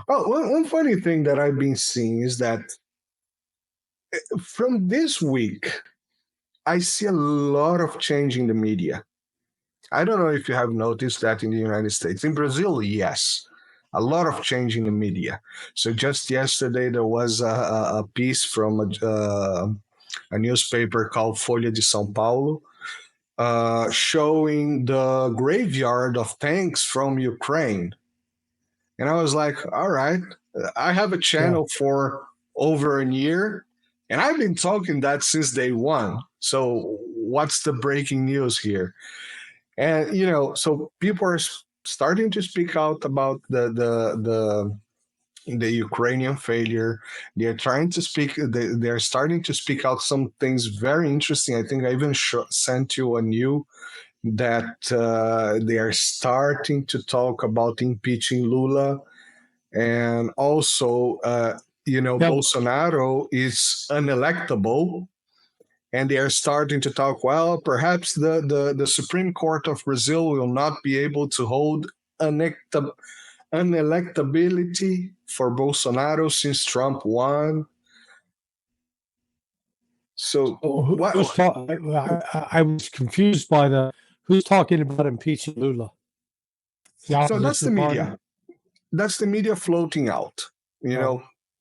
Well, one funny thing that I've been seeing is that from this week, I see a lot of change in the media. I don't know if you have noticed that in the United States. In Brazil, yes, a lot of change in the media. So just yesterday, there was a piece from a newspaper called Folha de São Paulo showing the graveyard of tanks from Ukraine. And I was like, all right, I have a channel for over a year, and I've been talking that since day one. So what's the breaking news here? And so people are starting to speak out about the Ukrainian failure. They're trying to speak. They're starting to speak out some things very interesting. I think I even sent you a new that they are starting to talk about impeaching Lula, and also Bolsonaro is unelectable. And they are starting to talk, well, perhaps the Supreme Court of Brazil will not be able to hold unelectability for Bolsonaro since Trump won. So I was confused by who's talking about impeaching Lula. So that's the media. That's the media floating out,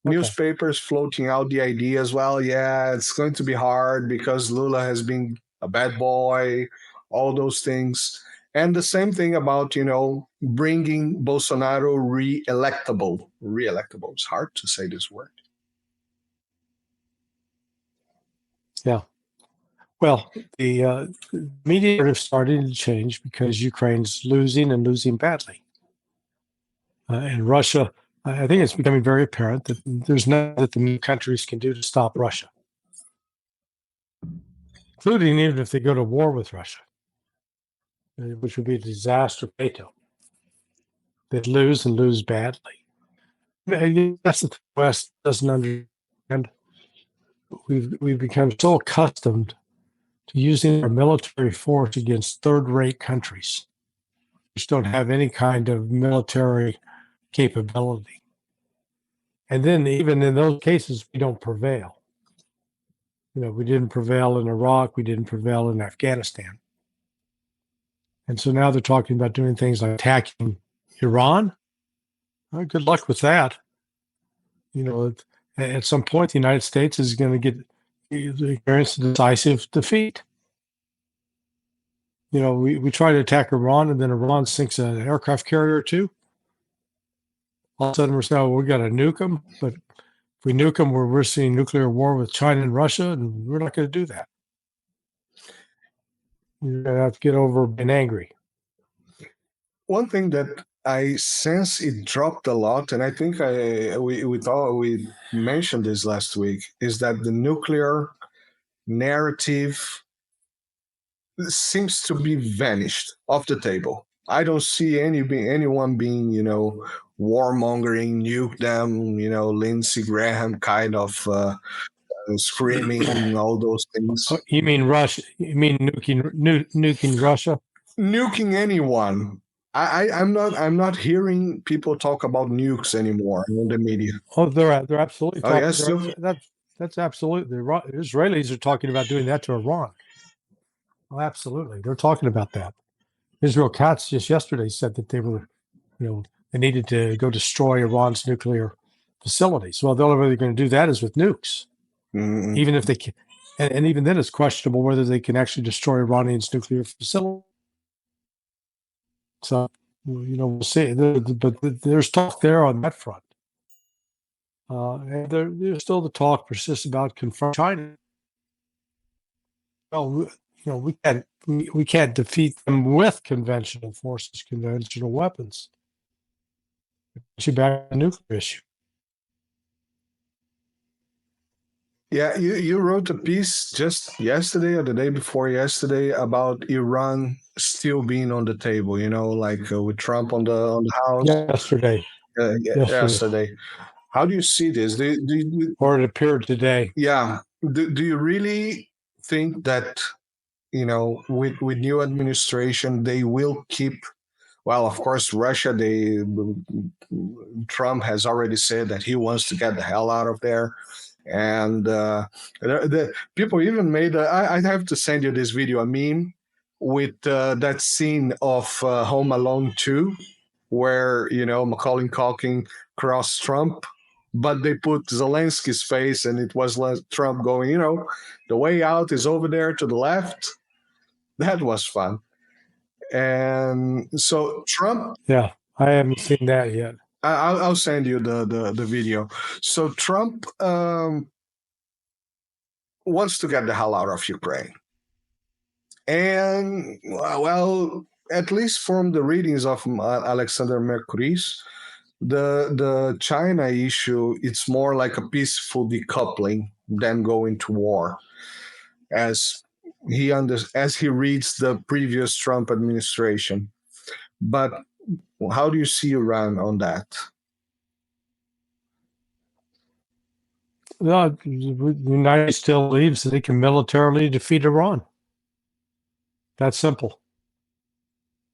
newspapers floating out the idea as well. Yeah, it's going to be hard because Lula has been a bad boy, all those things. And the same thing about, bringing Bolsonaro re-electable. Re-electable. It's hard to say this word. Yeah. Well, the media are starting to change because Ukraine's losing and losing badly. And Russia, I think it's becoming very apparent that there's nothing that the countries can do to stop Russia, including even if they go to war with Russia, which would be a disaster for NATO. They'd lose and lose badly. That's what the West doesn't understand. We've become so accustomed to using our military force against third-rate countries, which don't have any kind of military capability. And then even in those cases, we don't prevail. We didn't prevail in Iraq. We didn't prevail in Afghanistan. And so now they're talking about doing things like attacking Iran. Well, good luck with that. At some point, the United States is going to experience a decisive defeat. We try to attack Iran, and then Iran sinks an aircraft carrier or two. All of a sudden, we're saying, we got to nuke them. But if we nuke them, we're risking nuclear war with China and Russia, and we're not going to do that. You're going to have to get over being angry. One thing that I sense it dropped a lot, and I think we mentioned this last week, is that the nuclear narrative seems to be vanished off the table. I don't see anyone being, warmongering, nuke them, Lindsey Graham kind of screaming and all those things. You mean Russia? You mean nuking Russia? Nuking anyone. I'm not hearing people talk about nukes anymore in the media. Oh, they're absolutely. Oh, yes, that's absolutely. The Israelis are talking about doing that to Iran. Oh, absolutely. They're talking about that. Israel Katz just yesterday said that they were, they needed to go destroy Iran's nuclear facilities. Well, the only way they're going to do that is with nukes. Mm-hmm. Even if they can, and even then it's questionable whether they can actually destroy Iranian's nuclear facility. So, we'll see. But there's talk there on that front. And there's still the talk persists about confronting China. Well, we can't defeat them with conventional forces, conventional weapons. Back to the nuclear issue. Yeah, you wrote a piece just yesterday or the day before yesterday about Iran still being on the table. With Trump on the House. Yesterday. Yesterday. How do you see this? Or it appeared today. Yeah. Do you really think that with new administration they will keep well, of course, Russia, Trump has already said that he wants to get the hell out of there. And the people even made, I have to send you this video, a meme with that scene of Home Alone 2, where, Macaulay Culkin crossed Trump, but they put Zelensky's face and it was Trump going, the way out is over there to the left. That was fun. And so Trump, Yeah, I haven't seen that yet. I'll send you the video. So Trump wants to get the hell out of Ukraine. And, well, at least from the readings of Alexander Mercuris, the China issue, it's more like a peaceful decoupling than going to war, as he reads the previous Trump administration. But how do you see Iran on that? No, the United States still believes that it can militarily defeat Iran. That's simple.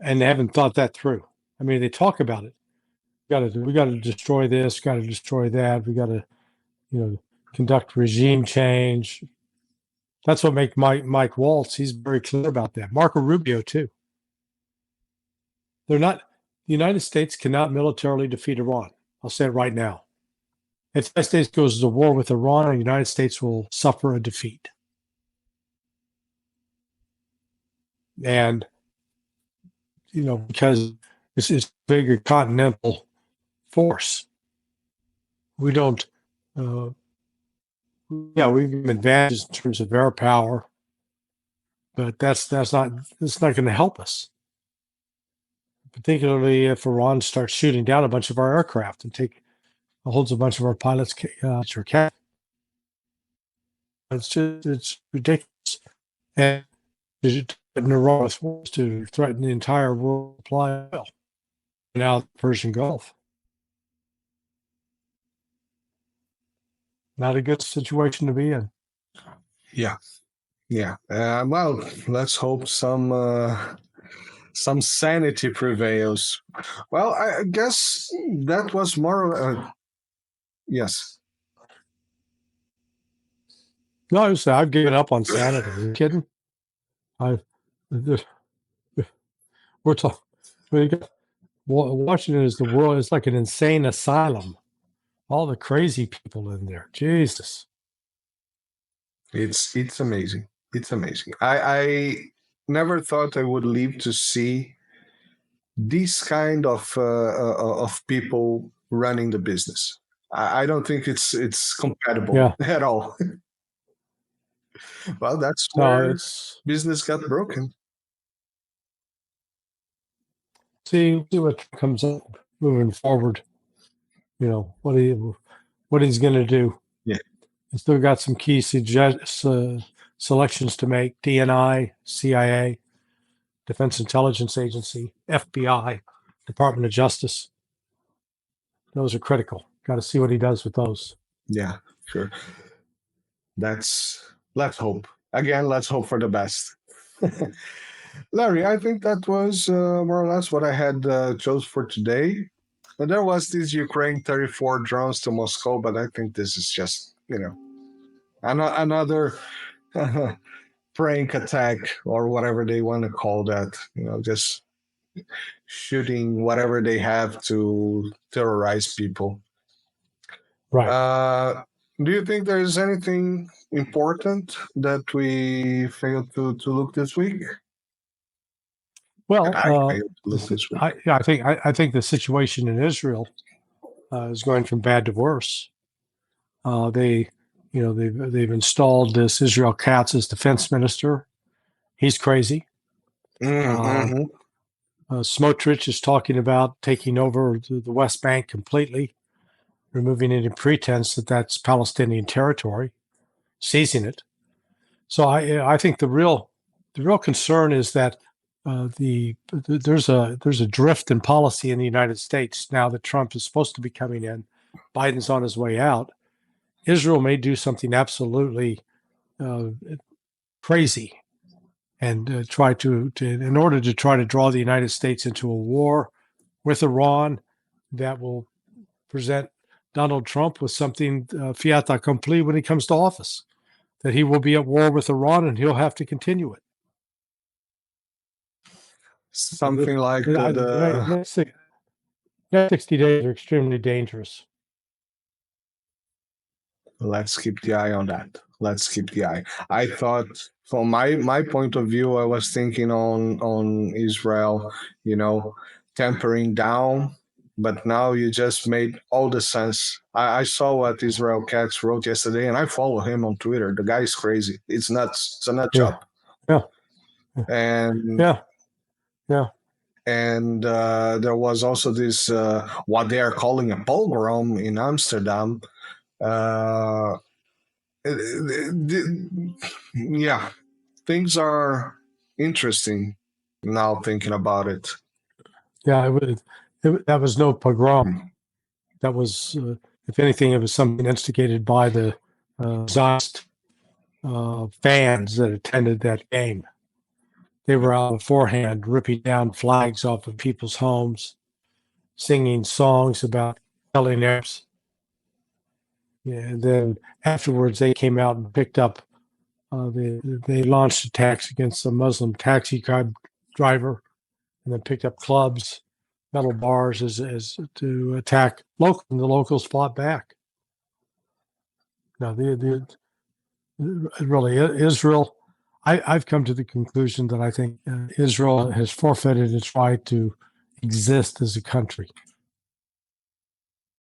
And they haven't thought that through. I mean, they talk about it. We got to destroy this, got to destroy that. We got to, conduct regime change. That's what makes Mike Waltz. He's very clear about that. Marco Rubio too. The United States cannot militarily defeat Iran. I'll say it right now. If the United States goes to war with Iran, the United States will suffer a defeat. And, because this is a bigger continental force, we don't, we have advantages in terms of air power, but that's not going to help us. Particularly if Iran starts shooting down a bunch of our aircraft and holds a bunch of our pilots captive. It's ridiculous. And Iran was to threaten the entire world supply oil and out the Persian Gulf. Not a good situation to be in. Yeah. Well, let's hope some sanity prevails. Well, I guess that was more. Yes. No, I've given up on sanity. Are you kidding? We're talking. Washington is the world. It's like an insane asylum. All the crazy people in there. Jesus. It's amazing. It's amazing. I never thought I would live to see this kind of people running the business. I don't think it's compatible at all. Well, that's where business got broken. See what comes up moving forward. What he's going to do. Yeah, he's still got some key selections to make: DNI, CIA, Defense Intelligence Agency, FBI, Department of Justice. Those are critical. Got to see what he does with those. Yeah, sure. Let's hope. Again, let's hope for the best. Larry, I think that was more or less what I had chose for today. And there was this Ukraine 34 drones to Moscow, but I think this is just, another prank attack or whatever they want to call that. Just shooting whatever they have to terrorize people. Right. Do you think there's anything important that we failed to look this week? Well, I think the situation in Israel is going from bad to worse. They've installed this Israel Katz as defense minister. He's crazy. Mm-hmm. Smotrich is talking about taking over the West Bank completely, removing any pretense that that's Palestinian territory, seizing it. So I think the real concern is that there's a drift in policy in the United States now that Trump is supposed to be coming in. Biden's on his way out. Israel may do something absolutely crazy, and try to in order to try to draw the United States into a war with Iran that will present Donald Trump with something fiat accompli when he comes to office, that he will be at war with Iran and he'll have to continue it. Something like the next 60 days are extremely dangerous. Let's keep the eye on that. Let's keep the eye. I thought, from my point of view, I was thinking on Israel, tempering down. But now you just made all the sense. I saw what Israel Katz wrote yesterday, and I follow him on Twitter. The guy is crazy. It's nuts. It's a nut job. Yeah. And yeah. And there was also this what they are calling a pogrom in Amsterdam. Yeah, things are interesting now thinking about it. Yeah, that was no pogrom. That was, if anything, it was something instigated by the Zionist fans that attended that game. They were out beforehand ripping down flags off of people's homes, singing songs about killing Arabs. Yeah, and then afterwards, they came out and picked up. They launched attacks against a Muslim taxi cab driver, and then picked up clubs, metal bars, as to attack locals. And the locals fought back. Now, really, Israel. I've come to the conclusion that I think Israel has forfeited its right to exist as a country.